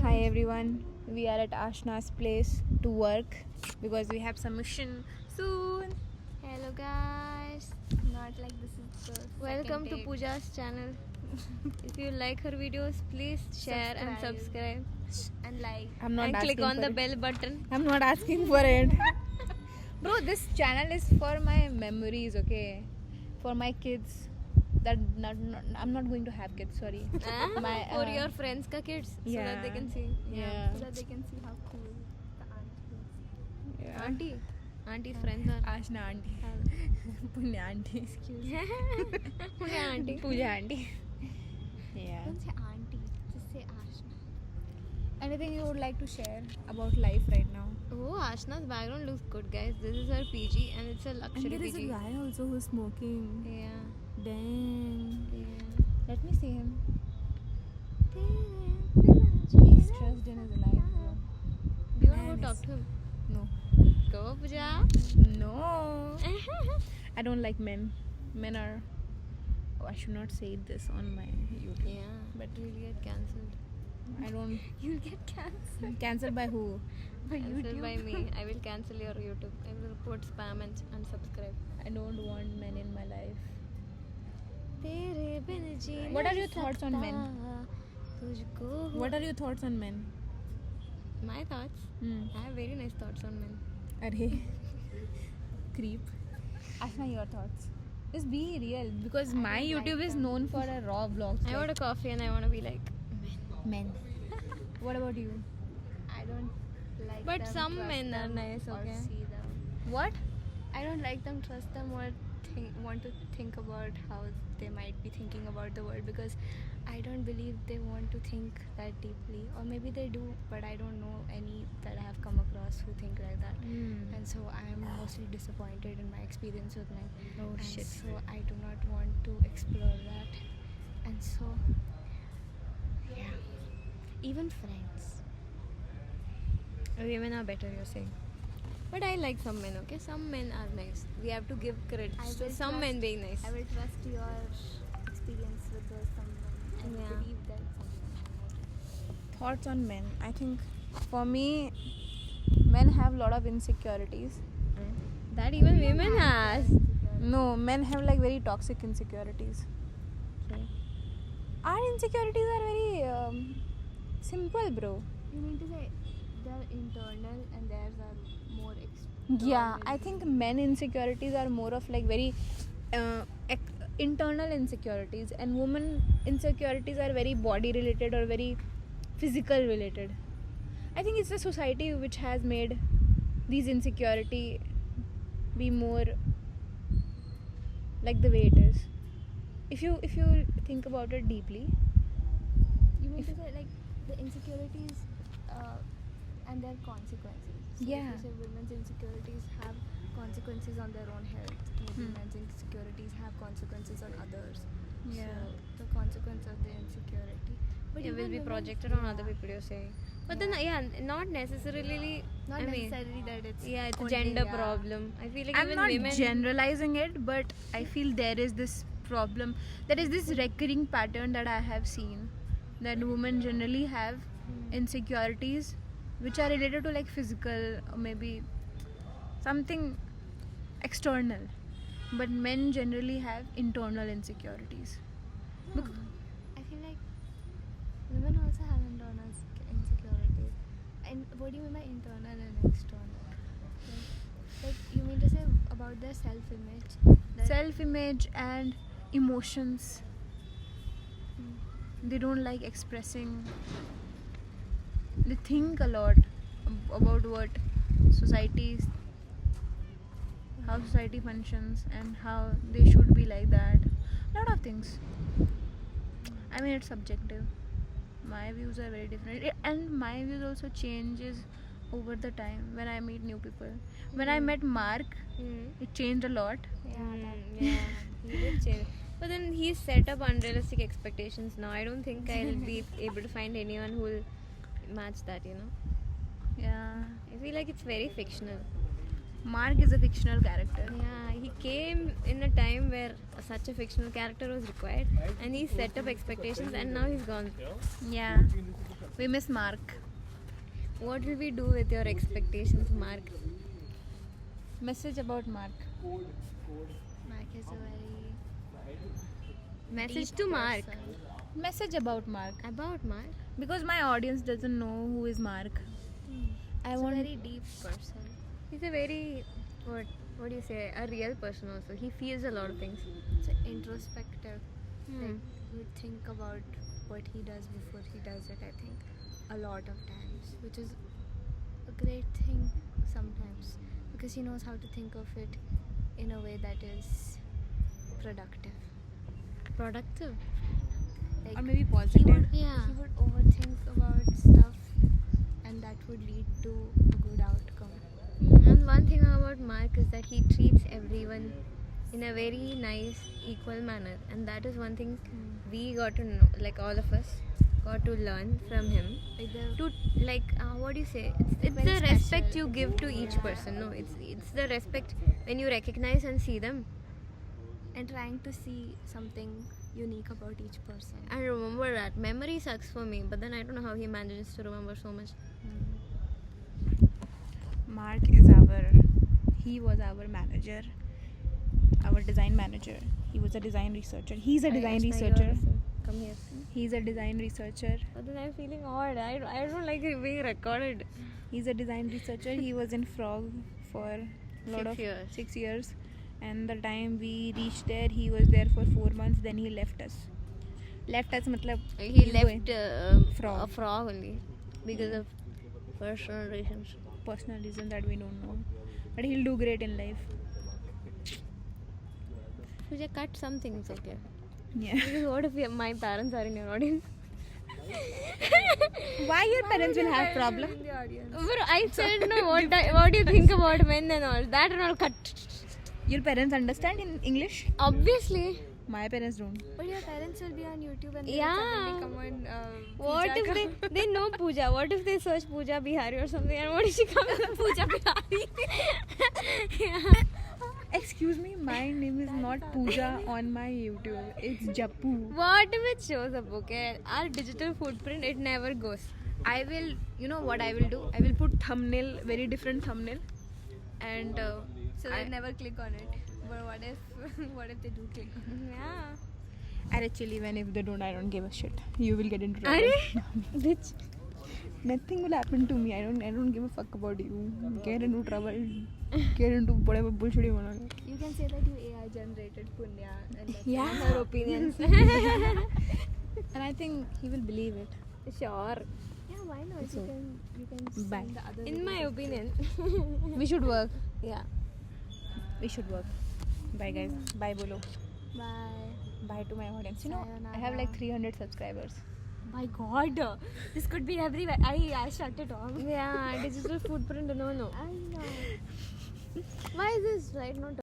Hi everyone, we are at Ashna's place to work because we have some mission soon. Hello guys, Not like this is the welcome to Pooja's channel. If you like her videos, please share and subscribe and like. I'm not and asking click on for the it. bell button. I'm not asking for it. Bro, this channel is for my memories, okay? For my kids. I'm not going to have kids, sorry. My, for your friends ka kids so that they can see. Yeah. So that they can see how cool the aunt is. Yeah. Auntie friends are Ashna auntie. Punya auntie. Excuse me. Pooja auntie. Pooja auntie. Yeah. Don't say auntie, just say Ashna. Anything you would like to share about life right now? Oh, Ashna's background looks good, guys. This is her PG and it's a luxury And there is PG. a guy also who's smoking. Yeah. Dang. Yeah. Let me see him. He's stressed in his life, bro. Do you want to Man go talk is- to him? No. Go, Pooja. No. I don't like men. Men are. Oh, I should not say this on my YouTube. Yeah, but we'll get cancelled. I don't. You'll get cancelled Cancelled by who? by Cancelled YouTube. by me. I will cancel your YouTube. I will put spam and unsubscribe. I don't want men in my life. तेरे बिन जी What are नहीं your thoughts on men? सकता तुझको What are your thoughts on men? My thoughts? Hmm. I have very nice thoughts on men. Arey. Creep. Ashna, your thoughts. Just be real because my don't like YouTube is them. known for a raw vlogs. I want a coffee and I want to be like men. What about you? I don't like But them, some trust men are them, nice, or okay? see them. What? I don't like them, trust them, or want to think about how they might be thinking about the world, because I don't believe they want to think that deeply, or maybe they do, but I don't know any that I have come across who think like that. And so I am mostly disappointed in my experience with men. Oh, and shit. so I do not want to explore that. And so, yeah, even friends. women are better, you're saying. But I like some men, okay? Some men are nice. We have to give credit I to will some trust- men being nice. I will trust your experience with someone and Yeah. believe that someone. Thoughts on men. I think for me, men have a lot of insecurities. That even women has. No, men have like very toxic insecurities. Our insecurities are very simple, bro. You mean to say they're internal and theirs are more Yeah, I think men insecurities are more of like very internal insecurities, and women insecurities are very body related or very physical related. I think it's the society which has made these insecurity be more like the way it is. If you think about it deeply, You mean to say like the insecurities and their consequences. So Yeah. If you say women's insecurities have consequences on their own health, maybe men's insecurities have consequences on others. Yeah. So the consequence of the insecurity. But It will even be women- projected on other yeah. people, you're saying. But then, not necessarily. Not I mean, necessarily that it's yeah, it's a only- gender yeah. problem. I feel like I'm even not women. generalizing it, but I feel there is this problem. There is this recurring pattern that I have seen, that women generally have insecurities which are related to like physical or maybe something external, but men generally have internal insecurities. No. I feel like women also have internal insecurities. And what do you mean by internal and external? Like you mean to say about their self-image? That Self-image and emotions. They don't like expressing. They think a lot about what societies, how society functions, and how they should be like that. Lot of things. I mean, it's subjective. My views are very different, and my views also changes over the time when I meet new people. When I met Mark, it changed a lot. Yeah, he did change. But then he's set up unrealistic expectations now. I don't think I'll be able to find anyone who will match that, you know. Yeah, I feel like it's very fictional. Mark is a fictional character. Yeah, he came in a time where such a fictional character was required, and he set up expectations, and now he's gone. Yeah, We miss Mark. What will we do with your expectations, Mark? Message about Mark. Mark is a very Message deep to Mark. person. Message about Mark. About Mark? Because my audience doesn't know who is Mark. I He's want a very deep person. He's a very, what do you say, a real person also. He feels a lot of things. It's introspective. Like, you think about what he does before he does it, I think, a lot of times, which is a great thing sometimes, because he knows how to think of it in a way that is productive. Productive. Like, Or maybe he positive. would, Yeah. he would overthink about stuff, and that would lead to a good outcome. And one thing about Mark is that he treats everyone in a very nice, equal manner. And that is one thing we got to know, like all of us got to learn from him. Like the To, like, what do you say? It's Very the respect special. you give to each Yeah. person. No, it's the respect when you recognize and see them. and trying to see something unique about each person. And remember that. Memory sucks for me, but then I don't know how he manages to remember so much. Mark he was our manager, our design manager. He was a design researcher. He's a design researcher. Come here. He's a design researcher. But then I'm feeling odd. I don't like it being recorded. He's a design researcher. He was in Frog for a lot 6 of years. 6 years. And the time we reached there, he was there for 4 months. Then he left us. Left us, matlab He he's left going- Frog. a frog only because of personal reasons. personal reasons that we don't know. But he'll do great in life. We just cut some things, okay? Yeah. Because what if my parents are in your audience? Why your parents will have problem? In the audience. But I said no. What do you think about men and all? That and all cut. Your parents understand in English? Obviously. My parents don't. But your parents will be on YouTube and Yeah. they'll suddenly come on. What Pooja if ka- they know Pooja? What if they search Pooja Bihari or something? And what if she comes up Pooja Bihari? Yeah. Excuse me, my name is not Pooja on my YouTube. It's Jappu. What if it shows up, okay? Our digital footprint, it never goes. I will, you know what I will do? I will put thumbnail, very different thumbnail. And So I- they'll never click on it. But what if what if they do click on it? Yeah. and actually, even if they don't, I don't give a shit. You will get into trouble. Are Bitch. Nothing will happen to me. I don't give a fuck about you. Get into trouble. Get into whatever bullshit you wanna. You can say that you AI generated Punya and that's Yeah. Her opinions. And I think he will believe it. Sure. Yeah, why not? So, You can bye. send the other In my videos. opinion. We should work. Yeah. We should work. Bye guys. Bye bolo. Bye. Bye to my audience. You know, I have Sayonara. like 300 subscribers. My God, this could be everywhere. I shut it off. Yeah, digital footprint, no. I know. Why is this right not